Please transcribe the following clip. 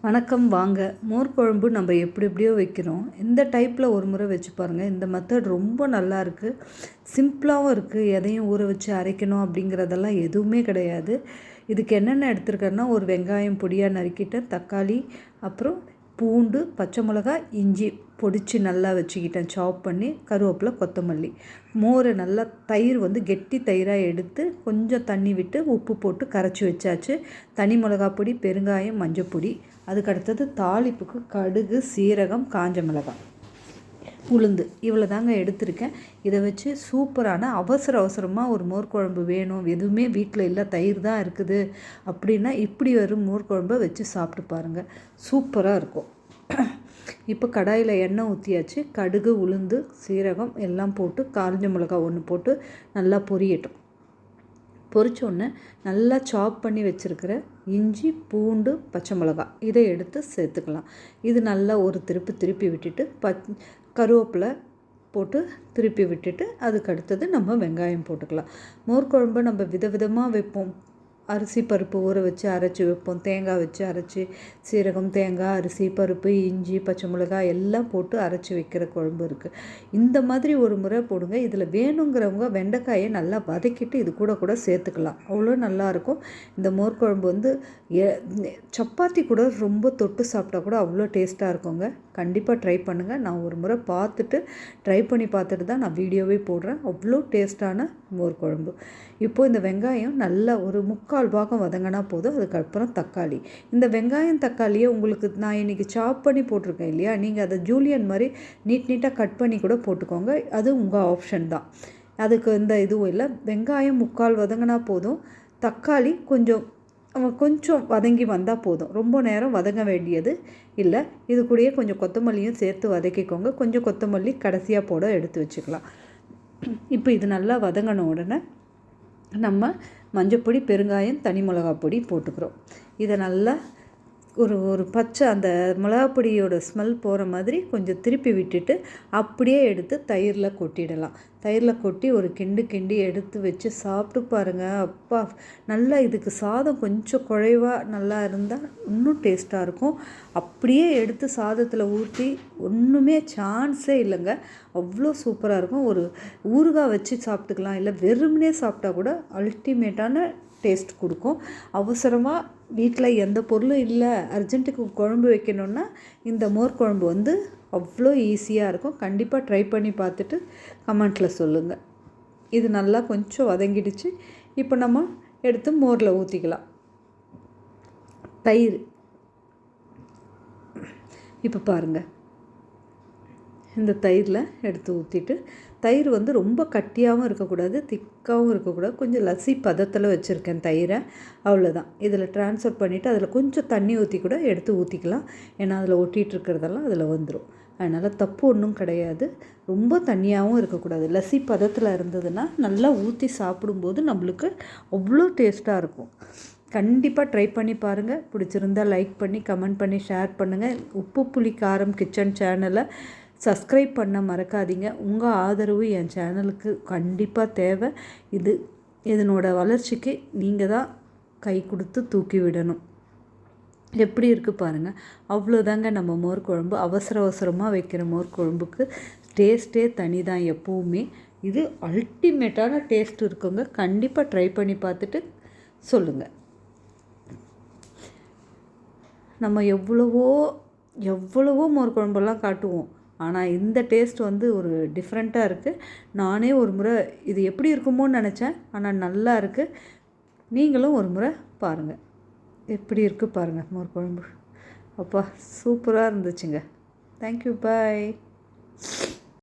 வணக்கம். வாங்க, மோர் குழம்பு நம்ம எப்படி எப்படியோ வைக்கிறோம். இந்த டைப்பில் ஒரு முறை வச்சு பாருங்கள். இந்த மெத்தட் ரொம்ப நல்லா இருக்குது, சிம்பிளாகவும் இருக்குது. எதையும் ஊற வச்சு அரைக்கணும் அப்படிங்கிறதெல்லாம் எதுவுமே கிடையாது. இதுக்கு என்னென்ன எடுத்துருக்கேன்னா, ஒரு வெங்காயம் பொடியாக நறுக்கிட்டேன், தக்காளி, அப்புறம் பூண்டு, பச்சை மிளகாய், இஞ்சி பொடிச்சு நல்லா வச்சுக்கிட்டேன், சாப் பண்ணி, கருவேப்பிலை, கொத்தமல்லி, மோரை நல்லா, தயிர் கெட்டி தயிராக எடுத்து கொஞ்சம் தண்ணி விட்டு உப்பு போட்டு கரைச்சி வச்சாச்சு. தனி மிளகாய் பொடி, பெருங்காயம், மஞ்சப்பொடி. அதுக்கு அடுத்தது தாளிப்புக்கு கடுகு, சீரகம், காஞ்ச மிளகாய், உளுந்து, இவ்வளோ தாங்க எடுத்திருக்கேன். இதை வச்சு சூப்பரான அவசரமாக ஒரு மோர் குழம்பு வேணும், எதுவுமே வீட்டில் இல்லை, தயிர் தான் இருக்குது அப்படின்னா இப்படி ஒரு மோர் குழம்பை வச்சு சாப்பிட்டு பாருங்கள், சூப்பராக இருக்கும். இப்போ கடாயில் எண்ணெய் ஊற்றியாச்சு. கடுகு, உளுந்து, சீரகம் எல்லாம் போட்டு காஞ்ச மிளகாய் ஒன்று போட்டு நல்லா பொரியட்டும். பொரிச்சோடனே நல்லா சாப் பண்ணி வச்சுருக்கிற இஞ்சி, பூண்டு, பச்சை மிளகாய் இதை எடுத்து சேர்த்துக்கலாம். இது நல்லா ஒரு திருப்பி விட்டுட்டு கருவேப்பிலை போட்டு திருப்பி விட்டுட்டு அதுக்கு அடுத்தது நம்ம வெங்காயம் போட்டுக்கலாம். மோர் குழம்பு நம்ம விதவிதமாக வைப்போம். அரிசி பருப்பு ஊற வச்சு அரைச்சி வைப்போம், தேங்காய் வச்சு அரைச்சி, சீரகம், தேங்காய், அரிசி பருப்பு, இஞ்சி, பச்சை மிளகாய் எல்லாம் போட்டு அரைச்சி வைக்கிற குழம்பு இருக்குது. இந்த மாதிரி ஒரு முறை போடுங்க. இதில் வேணுங்கிறவங்க வெண்டைக்காயை நல்லா வதக்கிட்டு இது கூட சேர்த்துக்கலாம், அவ்வளோ நல்லாயிருக்கும். இந்த மோர் குழம்பு சப்பாத்தி கூட ரொம்ப தொட்டு சாப்பிட்டா கூட அவ்வளோ டேஸ்ட்டாக இருக்குங்க. கண்டிப்பாக ட்ரை பண்ணுங்கள். நான் ஒரு முறை ட்ரை பண்ணி பார்த்துட்டு தான் நான் வீடியோவே போடுறேன். அவ்வளோ டேஸ்ட்டான மோர் குழம்பு. இப்போது இந்த வெங்காயம் நல்லா ஒரு 3/4 பாகம் வதங்கினா போதும். அதுக்கப்புறம் தக்காளி. இந்த வெங்காயம் தக்காளியை உங்களுக்கு நான் இன்றைக்கி சாப் பண்ணி போட்டிருக்கேன் இல்லையா, நீங்கள் அதை ஜூலியன் மாதிரி நீட்டாக கட் பண்ணி கூட போட்டுக்கோங்க, அது உங்கள் ஆப்ஷன் தான். அதுக்கு இதுவும் இல்லை. வெங்காயம் 3/4 வதங்கினா போதும். தக்காளி கொஞ்சம் வதங்கி வந்தால் போதும், ரொம்ப நேரம் வதங்க வேண்டியது இல்லை. இது கூடயே கொஞ்சம் கொத்தமல்லியும் சேர்த்து வதக்கிக்கோங்க. கொஞ்சம் கொத்தமல்லி கடைசியாக போட எடுத்து வச்சுக்கலாம். இப்போ இது நல்லா வதங்கின உடனே நம்ம மஞ்சப்பொடி, பெருங்காயம், தனி மிளகாய் பொடி போட்டுக்கிறோம். இதை நல்லா ஒரு பச்சை அந்த மிளகாப்பொடியோட ஸ்மெல் போகிற மாதிரி கொஞ்சம் திருப்பி விட்டுட்டு அப்படியே எடுத்து தயிரில் கொட்டிடலாம். தயிரில் கொட்டி ஒரு கிண்டி எடுத்து வச்சு சாப்பிட்டு பாருங்கள். அப்பா, நல்லா இதுக்கு சாதம் கொஞ்சம் குழைவாக நல்லா இருந்தால் இன்னும் டேஸ்ட்டாக இருக்கும். அப்படியே எடுத்து சாதத்தில் ஊற்றி ஒன்றுமே சான்ஸே இல்லைங்க, அவ்வளோ சூப்பராக இருக்கும். ஒரு ஊறுகாய் வச்சு சாப்பிட்டுக்கலாம், இல்லை வெறுமனே சாப்பிட்டா கூட அல்டிமேட்டான டேஸ்ட் கொடுக்கும். அவசரமாக வீட்டில் எந்த பொருளும் இல்லை, அர்ஜென்ட்டுக்கு குழம்பு வைக்கணுன்னா இந்த மோர் குழம்பு அவ்வளோ ஈஸியாக இருக்கும். கண்டிப்பாக ட்ரை பண்ணி பார்த்துட்டு கமெண்ட்டில் சொல்லுங்கள். இது நல்லா கொஞ்சம் வதங்கிடுச்சு. இப்போ நம்ம எடுத்து மோரில் ஊற்றிக்கலாம். தயிர் இப்போ பாருங்கள், இந்த தயிரில் எடுத்து ஊற்றிட்டு, தயிர் ரொம்ப கட்டியாகவும் இருக்கக்கூடாது, திக்காகவும் இருக்கக்கூடாது, கொஞ்சம் லஸ்ஸி பதத்தில் வச்சுருக்கேன் தயிரை, அவ்வளோதான். இதில் ட்ரான்ஸ்ஃபர் பண்ணிவிட்டு அதில் கொஞ்சம் தண்ணி ஊற்றி கூட எடுத்து ஊற்றிக்கலாம். ஏன்னா அதில் ஒட்டிகிட்டு இருக்கிறதெல்லாம் அதில் வந்துடும். அதனால் தப்பு ஒன்றும் கிடையாது. ரொம்ப தண்ணியாகவும் இருக்கக்கூடாது, லஸ்ஸி பதத்தில் இருந்ததுன்னா நல்லா ஊற்றி சாப்பிடும்போது நம்மளுக்கு அவ்வளோ டேஸ்ட்டாக இருக்கும். கண்டிப்பாக ட்ரை பண்ணி பாருங்கள். பிடிச்சிருந்தால் லைக் பண்ணி, கமெண்ட் பண்ணி, ஷேர் பண்ணுங்கள். உப்பு புளி காரம் கிச்சன் சேனலை சப்ஸ்கிரைப் பண்ண மறக்காதீங்க. உங்கள் ஆதரவு என் சேனலுக்கு கண்டிப்பாக தேவை. இதனோட வளர்ச்சிக்கு நீங்கள் தான் கை கொடுத்து தூக்கி விடணும். எப்படி இருக்குது பாருங்கள், அவ்வளோதாங்க நம்ம மோர் குழம்பு. அவசரமாக வைக்கிற மோர் குழம்புக்கு டேஸ்ட்டே தனி தான் எப்போவுமே. இது அல்டிமேட்டான டேஸ்ட் இருக்குங்க. கண்டிப்பாக ட்ரை பண்ணி பார்த்துட்டு சொல்லுங்கள். நம்ம எவ்வளவோ மோர் குழம்பெல்லாம் காட்டுவோம், ஆனால் இந்த டேஸ்ட் ஒரு டிஃப்ரெண்ட்டாக இருக்குது. நானே ஒரு முறை இது எப்படி இருக்குமோன்னு நினச்சேன், ஆனால் நல்லா இருக்குது. நீங்களும் ஒரு முறை பாருங்கள், எப்படி இருக்குது பாருங்கள் மோர் குழம்பு. அப்பா, சூப்பராக இருந்துச்சுங்க. தேங்க்யூ, பாய்.